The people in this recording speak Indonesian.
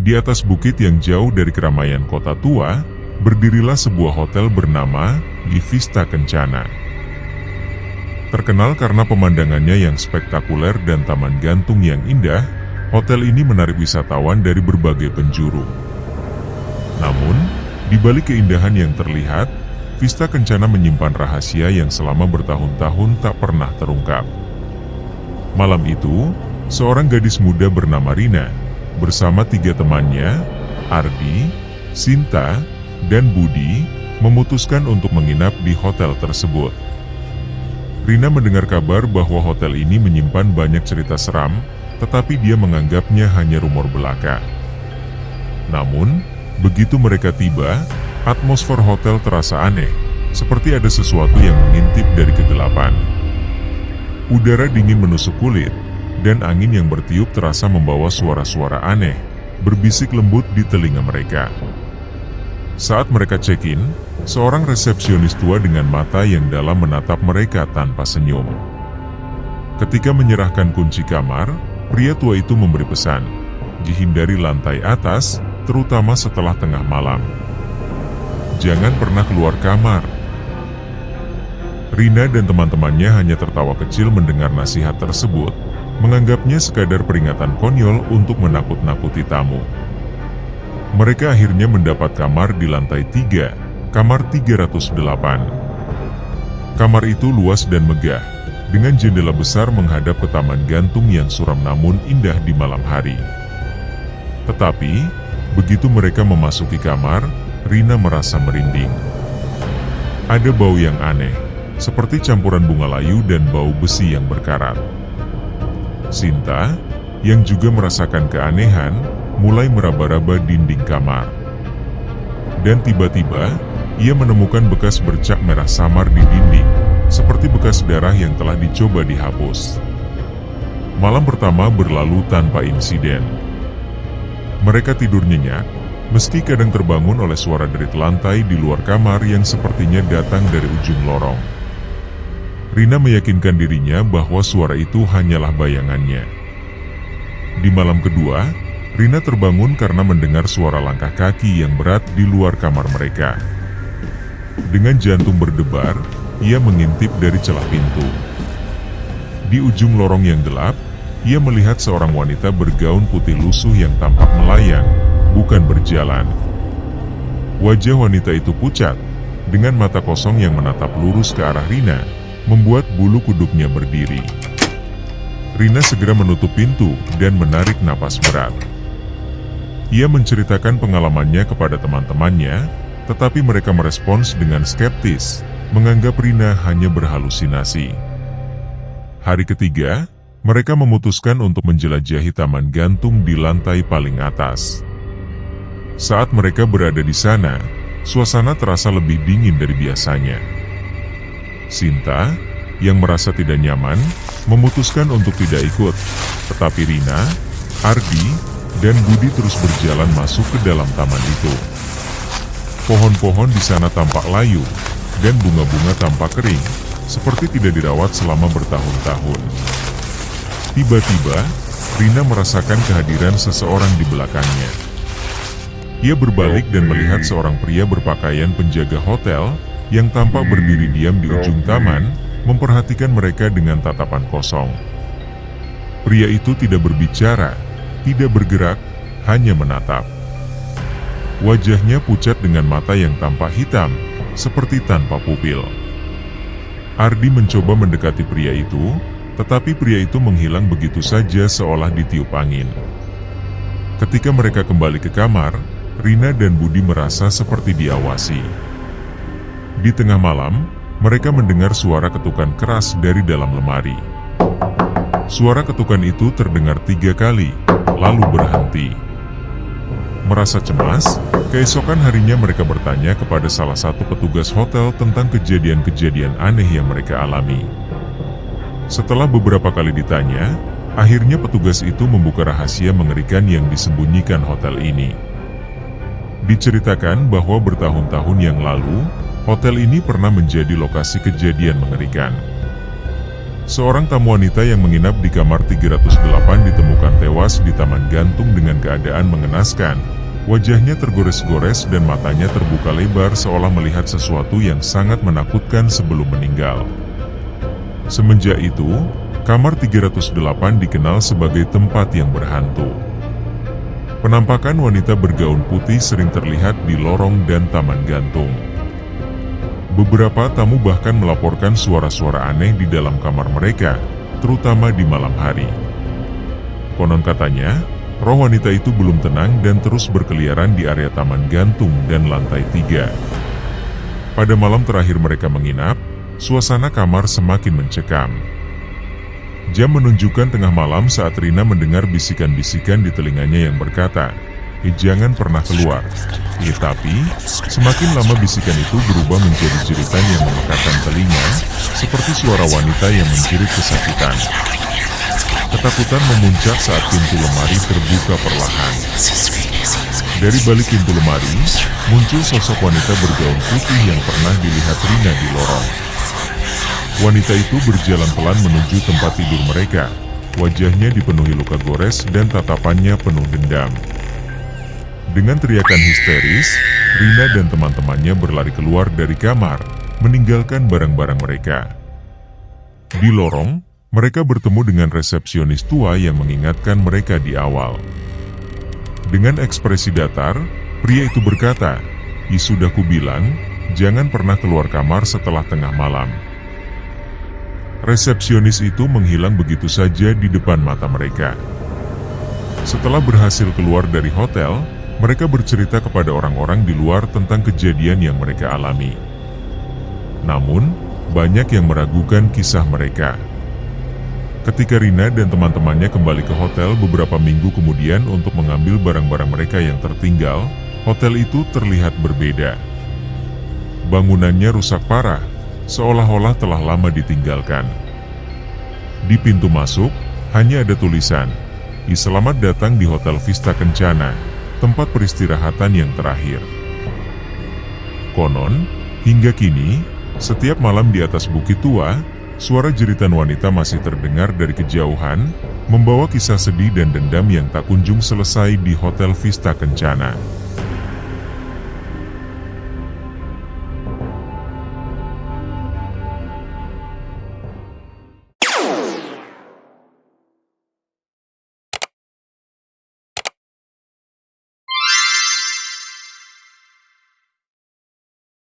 Di atas bukit yang jauh dari keramaian kota tua, berdirilah sebuah hotel bernama Di Vista Kencana. Terkenal karena pemandangannya yang spektakuler dan taman gantung yang indah, hotel ini menarik wisatawan dari berbagai penjuru. Namun, di balik keindahan yang terlihat, Vista Kencana menyimpan rahasia yang selama bertahun-tahun tak pernah terungkap. Malam itu, seorang gadis muda bernama Rina, bersama 3 temannya, Ardi, Sinta, dan Budi, memutuskan untuk menginap di hotel tersebut. Rina mendengar kabar bahwa hotel ini menyimpan banyak cerita seram, tetapi dia menganggapnya hanya rumor belaka. Namun, begitu mereka tiba, atmosfer hotel terasa aneh, seperti ada sesuatu yang mengintip dari kegelapan. Udara dingin menusuk kulit, dan angin yang bertiup terasa membawa suara-suara aneh, berbisik lembut di telinga mereka. Saat mereka check-in, seorang resepsionis tua dengan mata yang dalam menatap mereka tanpa senyum. Ketika menyerahkan kunci kamar, pria tua itu memberi pesan, dihindari lantai atas, terutama setelah tengah malam. Jangan pernah keluar kamar. Rina dan teman-temannya hanya tertawa kecil mendengar nasihat tersebut, menganggapnya sekadar peringatan konyol untuk menakut-nakuti tamu. Mereka akhirnya mendapat kamar di lantai 3, kamar 308. Kamar itu luas dan megah, dengan jendela besar menghadap ke taman gantung yang suram namun indah di malam hari. Tetapi, begitu mereka memasuki kamar, Rina merasa merinding. Ada bau yang aneh, seperti campuran bunga layu dan bau besi yang berkarat. Sinta, yang juga merasakan keanehan, mulai meraba-raba dinding kamar. Dan tiba-tiba, ia menemukan bekas bercak merah samar di dinding, seperti bekas darah yang telah dicoba dihapus. Malam pertama berlalu tanpa insiden. Mereka tidur nyenyak, meski kadang terbangun oleh suara derit lantai di luar kamar yang sepertinya datang dari ujung lorong. Rina meyakinkan dirinya bahwa suara itu hanyalah bayangannya. Di malam kedua, Rina terbangun karena mendengar suara langkah kaki yang berat di luar kamar mereka. Dengan jantung berdebar, ia mengintip dari celah pintu. Di ujung lorong yang gelap, ia melihat seorang wanita bergaun putih lusuh yang tampak melayang, bukan berjalan. Wajah wanita itu pucat, dengan mata kosong yang menatap lurus ke arah Rina, membuat bulu kuduknya berdiri. Rina segera menutup pintu dan menarik napas berat. Ia menceritakan pengalamannya kepada teman-temannya, tetapi mereka merespons dengan skeptis, menganggap Rina hanya berhalusinasi. Hari ketiga, mereka memutuskan untuk menjelajahi taman gantung di lantai paling atas. Saat mereka berada di sana, suasana terasa lebih dingin dari biasanya. Sinta, yang merasa tidak nyaman, memutuskan untuk tidak ikut, tetapi Rina, Ardi, dan Budi terus berjalan masuk ke dalam taman itu. Pohon-pohon di sana tampak layu, dan bunga-bunga tampak kering, seperti tidak dirawat selama bertahun-tahun. Tiba-tiba, Rina merasakan kehadiran seseorang di belakangnya. Ia berbalik dan melihat seorang pria berpakaian penjaga hotel yang tampak berdiri diam di ujung taman, memperhatikan mereka dengan tatapan kosong. Pria itu tidak berbicara, tidak bergerak, hanya menatap. Wajahnya pucat dengan mata yang tampak hitam, seperti tanpa pupil. Ardi mencoba mendekati pria itu, tetapi pria itu menghilang begitu saja seolah ditiup angin. Ketika mereka kembali ke kamar, Rina dan Budi merasa seperti diawasi. Di tengah malam, mereka mendengar suara ketukan keras dari dalam lemari. Suara ketukan itu terdengar 3 kali, lalu berhenti. Merasa cemas, keesokan harinya mereka bertanya kepada salah satu petugas hotel tentang kejadian-kejadian aneh yang mereka alami. Setelah beberapa kali ditanya, akhirnya petugas itu membuka rahasia mengerikan yang disembunyikan hotel ini. Diceritakan bahwa bertahun-tahun yang lalu, hotel ini pernah menjadi lokasi kejadian mengerikan. Seorang tamu wanita yang menginap di kamar 308 ditemukan tewas di taman gantung dengan keadaan mengenaskan. Wajahnya tergores-gores dan matanya terbuka lebar seolah melihat sesuatu yang sangat menakutkan sebelum meninggal. Semenjak itu, kamar 308 dikenal sebagai tempat yang berhantu. Penampakan wanita bergaun putih sering terlihat di lorong dan taman gantung. Beberapa tamu bahkan melaporkan suara-suara aneh di dalam kamar mereka, terutama di malam hari. Konon katanya, roh wanita itu belum tenang dan terus berkeliaran di area taman gantung dan lantai 3. Pada malam terakhir mereka menginap, suasana kamar semakin mencekam. Jam menunjukkan tengah malam saat Rina mendengar bisikan-bisikan di telinganya yang berkata, jangan pernah keluar. Tapi, semakin lama bisikan itu berubah menjadi jeritan yang memekakan telinga, seperti suara wanita yang menjerit kesakitan. Ketakutan memuncak saat pintu lemari terbuka perlahan. Dari balik pintu lemari, muncul sosok wanita bergaun putih yang pernah dilihat Rina di lorong. Wanita itu berjalan pelan menuju tempat tidur mereka. Wajahnya dipenuhi luka gores dan tatapannya penuh dendam. Dengan teriakan histeris, Rina dan teman-temannya berlari keluar dari kamar, meninggalkan barang-barang mereka. Di lorong, mereka bertemu dengan resepsionis tua yang mengingatkan mereka di awal. Dengan ekspresi datar, pria itu berkata, sudah kubilang, jangan pernah keluar kamar setelah tengah malam. Resepsionis itu menghilang begitu saja di depan mata mereka. Setelah berhasil keluar dari hotel, mereka bercerita kepada orang-orang di luar tentang kejadian yang mereka alami. Namun, banyak yang meragukan kisah mereka. Ketika Rina dan teman-temannya kembali ke hotel beberapa minggu kemudian untuk mengambil barang-barang mereka yang tertinggal, hotel itu terlihat berbeda. Bangunannya rusak parah, seolah-olah telah lama ditinggalkan. Di pintu masuk, hanya ada tulisan, "Selamat datang di Hotel Vista Kencana, tempat peristirahatan yang terakhir." Konon, hingga kini, setiap malam di atas bukit tua, suara jeritan wanita masih terdengar dari kejauhan, membawa kisah sedih dan dendam yang tak kunjung selesai di Hotel Vista Kencana.